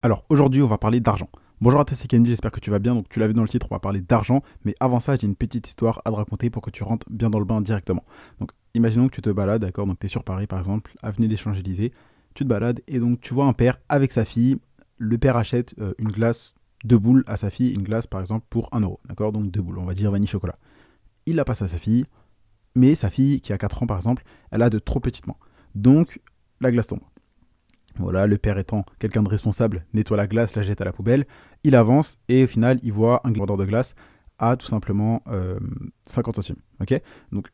Alors aujourd'hui, on va parler d'argent. Bonjour à toi, c'est Kenji, j'espère que tu vas bien. Donc tu l'as vu dans le titre, on va parler d'argent. Mais avant ça, j'ai une petite histoire à te raconter pour que tu rentres bien dans le bain directement. Donc imaginons que tu te balades, d'accord. Donc tu es sur Paris par exemple, avenue des Champs-Élysées. Tu te balades et donc tu vois un père avec sa fille. Le père achète une glace, deux boules à sa fille, une glace par exemple pour 1 euro. D'accord. Donc deux boules, on va dire vanille chocolat. Il la passe à sa fille, mais sa fille qui a 4 ans par exemple, elle a de trop petites mains. Donc la glace tombe. Voilà, le père étant quelqu'un de responsable, nettoie la glace, la jette à la poubelle. Il avance et au final, il voit un vendeur de glace à tout simplement 50 centimes. Ok. Donc,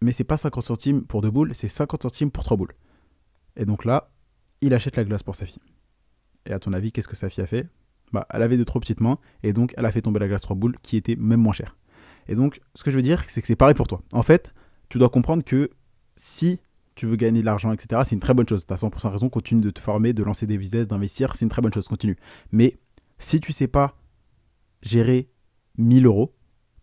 mais c'est pas 50 centimes pour deux boules, c'est 50 centimes pour trois boules. Et donc là, il achète la glace pour sa fille. Et à ton avis, qu'est-ce que sa fille a fait? Bah, elle avait de trop petites mains et donc elle a fait tomber la glace trois boules qui était même moins chère. Et donc, ce que je veux dire, c'est que c'est pareil pour toi. En fait, tu dois comprendre que si tu veux gagner de l'argent, etc., c'est une très bonne chose. Tu as 100% raison, continue de te former, de lancer des business, d'investir, c'est une très bonne chose, continue. Mais si tu ne sais pas gérer 1000 euros,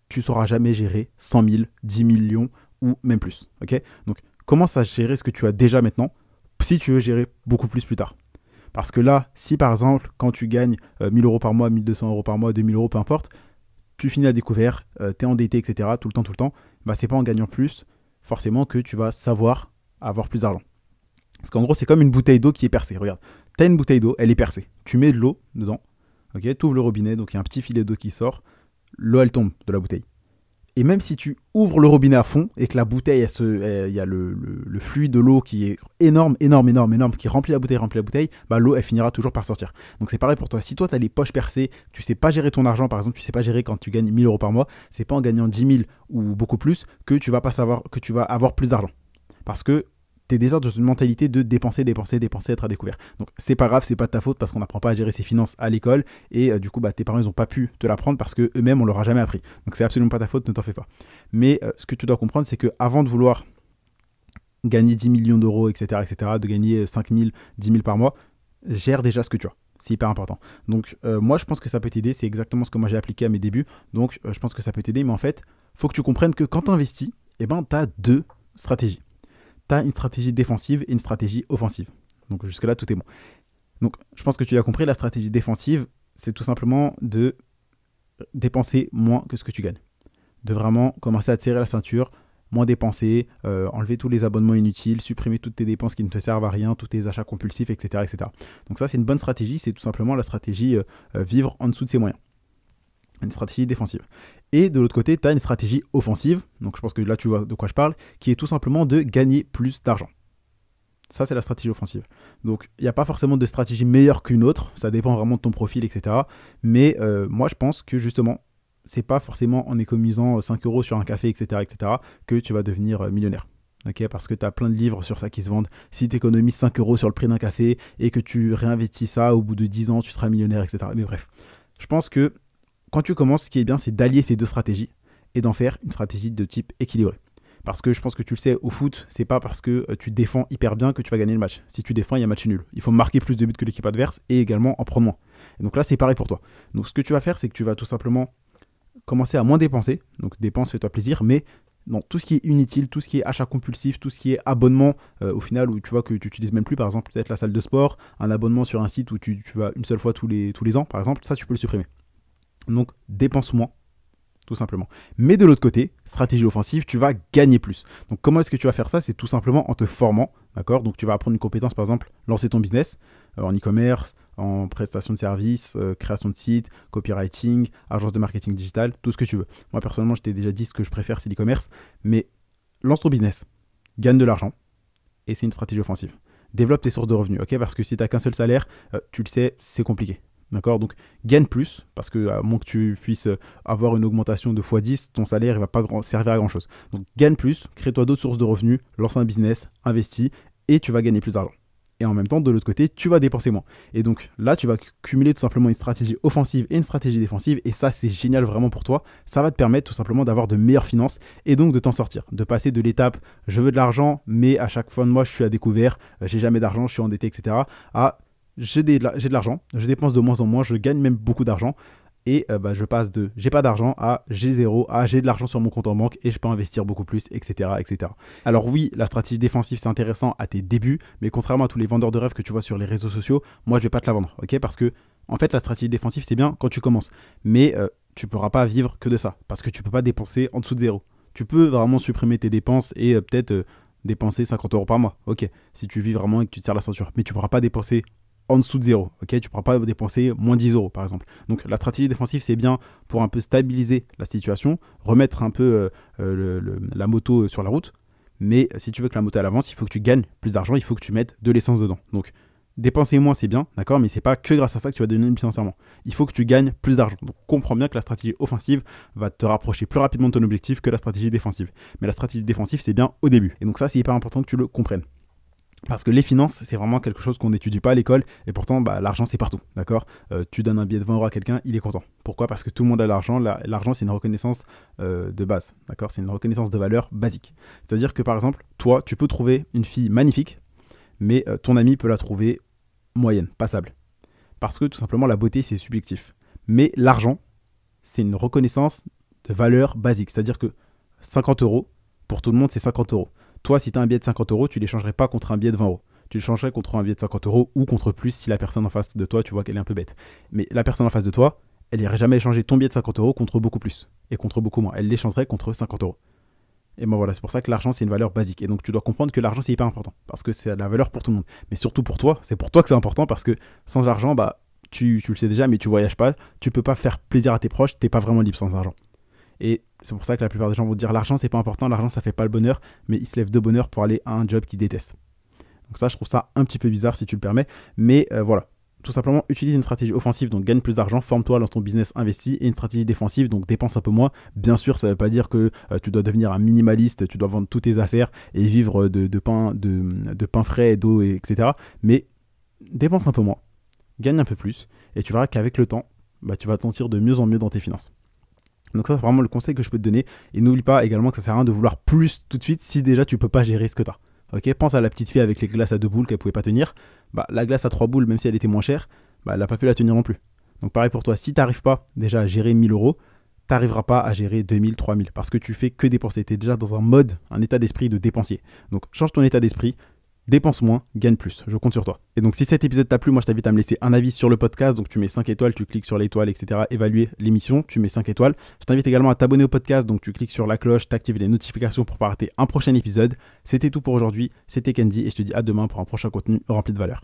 tu ne sauras jamais gérer 100 000, 10 millions ou même plus. Ok. Donc, commence à gérer ce que tu as déjà maintenant si tu veux gérer beaucoup plus tard. Parce que là, si par exemple, quand tu gagnes 1000 euros par mois, 1200 euros par mois, 2000 euros, peu importe, tu finis à découvert, tu es endetté, etc., tout le temps, bah, c'est pas en gagnant plus, forcément, que tu vas savoir avoir plus d'argent. Parce qu'en gros, c'est comme une bouteille d'eau qui est percée. Regarde, tu as une bouteille d'eau, elle est percée. Tu mets de l'eau dedans, ok, tu ouvres le robinet, donc il y a un petit filet d'eau qui sort, l'eau, elle tombe de la bouteille. Et même si tu ouvres le robinet à fond et que la bouteille, il y a le fluide de l'eau qui est énorme, qui remplit la bouteille, bah, l'eau, elle finira toujours par sortir. Donc c'est pareil pour toi. Si toi, tu as les poches percées, tu sais pas gérer ton argent, par exemple, tu sais pas gérer quand tu gagnes 1000 euros par mois, c'est pas en gagnant 10 000 ou beaucoup plus que tu vas pas savoir que tu vas avoir plus d'argent. Parce que tu es déjà dans une mentalité de dépenser, être à découvert. Donc c'est pas grave, c'est pas de ta faute parce qu'on n'apprend pas à gérer ses finances à l'école et du coup bah, tes parents ils ont pas pu te l'apprendre parce que eux-mêmes on leur a jamais appris. Donc c'est absolument pas ta faute, ne t'en fais pas. Mais ce que tu dois comprendre c'est que avant de vouloir gagner 10 millions d'euros, etc., de gagner 5 000, 10 000 par mois, gère déjà ce que tu as. C'est hyper important. Donc moi je pense que ça peut t'aider, c'est exactement ce que moi j'ai appliqué à mes débuts. Donc je pense que ça peut t'aider, mais en fait, faut que tu comprennes que quand tu investis, eh ben, tu as deux stratégies. Tu as une stratégie défensive et une stratégie offensive. Donc jusque-là, tout est bon. Donc je pense que tu l'as compris, la stratégie défensive, c'est tout simplement de dépenser moins que ce que tu gagnes. De vraiment commencer à te serrer la ceinture, moins dépenser, enlever tous les abonnements inutiles, supprimer toutes tes dépenses qui ne te servent à rien, tous tes achats compulsifs, etc. Donc ça, c'est une bonne stratégie, c'est tout simplement la stratégie vivre en dessous de ses moyens. Une stratégie défensive. Et de l'autre côté, tu as une stratégie offensive, donc je pense que là tu vois de quoi je parle, qui est tout simplement de gagner plus d'argent. Ça, c'est la stratégie offensive. Donc, il n'y a pas forcément de stratégie meilleure qu'une autre, ça dépend vraiment de ton profil, etc. Mais moi, je pense que justement, c'est pas forcément en économisant 5 euros sur un café, etc., que tu vas devenir millionnaire. Okay, parce que tu as plein de livres sur ça qui se vendent. Si tu économises 5 euros sur le prix d'un café et que tu réinvestis ça, au bout de 10 ans, tu seras millionnaire, etc. Mais bref, je pense que quand tu commences, ce qui est bien, c'est d'allier ces deux stratégies et d'en faire une stratégie de type équilibré. Parce que je pense que tu le sais, au foot, c'est pas parce que tu défends hyper bien que tu vas gagner le match. Si tu défends, il y a match nul. Il faut marquer plus de buts que l'équipe adverse et également en prendre moins. Et donc là, c'est pareil pour toi. Donc ce que tu vas faire, c'est que tu vas tout simplement commencer à moins dépenser. Donc dépense, fais-toi plaisir, mais dans tout ce qui est inutile, tout ce qui est achat compulsif, tout ce qui est abonnement, au final, où tu vois que tu n'utilises même plus, par exemple, peut-être la salle de sport, un abonnement sur un site où tu vas une seule fois tous les ans, par exemple, ça, tu peux le supprimer. Donc, dépense moins, tout simplement. Mais de l'autre côté, stratégie offensive, tu vas gagner plus. Donc, comment est-ce que tu vas faire ça? C'est tout simplement en te formant, d'accord? Donc, tu vas apprendre une compétence, par exemple, lancer ton business en e-commerce, en prestation de services, création de sites, copywriting, agence de marketing digital, tout ce que tu veux. Moi, personnellement, je t'ai déjà dit ce que je préfère, c'est l'e-commerce, mais lance ton business, gagne de l'argent, et c'est une stratégie offensive. Développe tes sources de revenus, ok? Parce que si tu n'as qu'un seul salaire, tu le sais, c'est compliqué. D'accord. Donc, gagne plus, parce que à moins que tu puisses avoir une augmentation de x10, ton salaire ne va pas servir à grand-chose. Donc, gagne plus, crée-toi d'autres sources de revenus, lance un business, investis, et tu vas gagner plus d'argent. Et en même temps, de l'autre côté, tu vas dépenser moins. Et donc, là, tu vas cumuler tout simplement une stratégie offensive et une stratégie défensive, et ça, c'est génial vraiment pour toi. Ça va te permettre tout simplement d'avoir de meilleures finances, et donc de t'en sortir, de passer de l'étape « je veux de l'argent, mais à chaque fin de mois, je suis à découvert, j'ai jamais d'argent, je suis endetté, etc. » à j'ai de l'argent, je dépense de moins en moins, je gagne même beaucoup d'argent et je passe de j'ai pas d'argent à j'ai zéro, à j'ai de l'argent sur mon compte en banque et je peux investir beaucoup plus, etc. Alors oui, la stratégie défensive c'est intéressant à tes débuts, mais contrairement à tous les vendeurs de rêves que tu vois sur les réseaux sociaux, moi je vais pas te la vendre, ok? Parce que En fait, la stratégie défensive, c'est bien quand tu commences. Mais tu ne pourras pas vivre que de ça. Parce que tu ne peux pas dépenser en dessous de zéro. Tu peux vraiment supprimer tes dépenses et peut-être dépenser 50 euros par mois. Ok, si tu vis vraiment et que tu te serres la ceinture. Mais tu ne pourras pas dépenser en dessous de zéro. Ok, tu ne pourras pas dépenser moins 10 euros, par exemple. Donc, la stratégie défensive, c'est bien pour un peu stabiliser la situation, remettre un peu la moto sur la route. Mais si tu veux que la moto elle avance, il faut que tu gagnes plus d'argent, il faut que tu mettes de l'essence dedans. Donc, dépenser moins, c'est bien, d'accord, mais c'est pas que grâce à ça que tu vas devenir financièrement. Il faut que tu gagnes plus d'argent. Donc, comprends bien que la stratégie offensive va te rapprocher plus rapidement de ton objectif que la stratégie défensive. Mais la stratégie défensive, c'est bien au début. Et donc, ça, c'est hyper important que tu le comprennes. Parce que les finances, c'est vraiment quelque chose qu'on n'étudie pas à l'école, et pourtant, l'argent, c'est partout, d'accord. Tu donnes un billet de 20 euros à quelqu'un, il est content. Pourquoi ? Parce que tout le monde a l'argent. L'argent, c'est une reconnaissance de base, d'accord. C'est une reconnaissance de valeur basique. C'est-à-dire que, par exemple, toi, tu peux trouver une fille magnifique, mais ton ami peut la trouver moyenne, passable. Parce que, tout simplement, la beauté, c'est subjectif. Mais l'argent, c'est une reconnaissance de valeur basique. C'est-à-dire que 50 euros, pour tout le monde, c'est 50 euros. Toi, si tu as un billet de 50 euros, tu ne l'échangerais pas contre un billet de 20 euros. Tu l'échangerais contre un billet de 50 euros ou contre plus si la personne en face de toi, tu vois qu'elle est un peu bête. Mais la personne en face de toi, elle n'irait jamais échanger ton billet de 50 euros contre beaucoup plus et contre beaucoup moins. Elle l'échangerait contre 50 euros. Et bon voilà, c'est pour ça que l'argent, c'est une valeur basique. Et donc, tu dois comprendre que l'argent, c'est hyper important parce que c'est la valeur pour tout le monde. Mais surtout pour toi, c'est pour toi que c'est important parce que sans argent, tu le sais déjà, mais tu voyages pas, tu peux pas faire plaisir à tes proches, tu n'es pas vraiment libre sans argent. Et c'est pour ça que la plupart des gens vont dire l'argent c'est pas important, l'argent ça fait pas le bonheur, mais ils se lèvent de bonheur pour aller à un job qu'ils détestent. Donc ça, je trouve ça un petit peu bizarre si tu le permets, mais voilà. Tout simplement, utilise une stratégie offensive, donc gagne plus d'argent, forme-toi dans ton business investi, et une stratégie défensive, donc dépense un peu moins. Bien sûr, ça ne veut pas dire que tu dois devenir un minimaliste, tu dois vendre toutes tes affaires et vivre de pain frais, d'eau, etc. Mais dépense un peu moins, gagne un peu plus, et tu verras qu'avec le temps, tu vas te sentir de mieux en mieux dans tes finances. Donc ça, c'est vraiment le conseil que je peux te donner. Et n'oublie pas également que ça sert à rien de vouloir plus tout de suite si déjà tu peux pas gérer ce que tu as. Ok, pense à la petite fille avec les glaces à 2 boules qu'elle pouvait pas tenir. La glace à 3 boules, même si elle était moins chère, elle n'a pas pu la tenir non plus. Donc pareil pour toi, si tu n'arrives pas déjà à gérer 1000 euros, tu n'arriveras pas à gérer 2000, 3000 parce que tu fais que dépenser. Tu es déjà dans un état d'esprit de dépensier. Donc change ton état d'esprit. Dépense moins, gagne plus, je compte sur toi. Et donc si cet épisode t'a plu, moi je t'invite à me laisser un avis sur le podcast, donc tu mets 5 étoiles, tu cliques sur l'étoile, etc. Évaluer l'émission, tu mets 5 étoiles. Je t'invite également à t'abonner au podcast, donc tu cliques sur la cloche, t'actives les notifications pour pas rater un prochain épisode. C'était tout pour aujourd'hui, c'était Candy et je te dis à demain pour un prochain contenu rempli de valeur.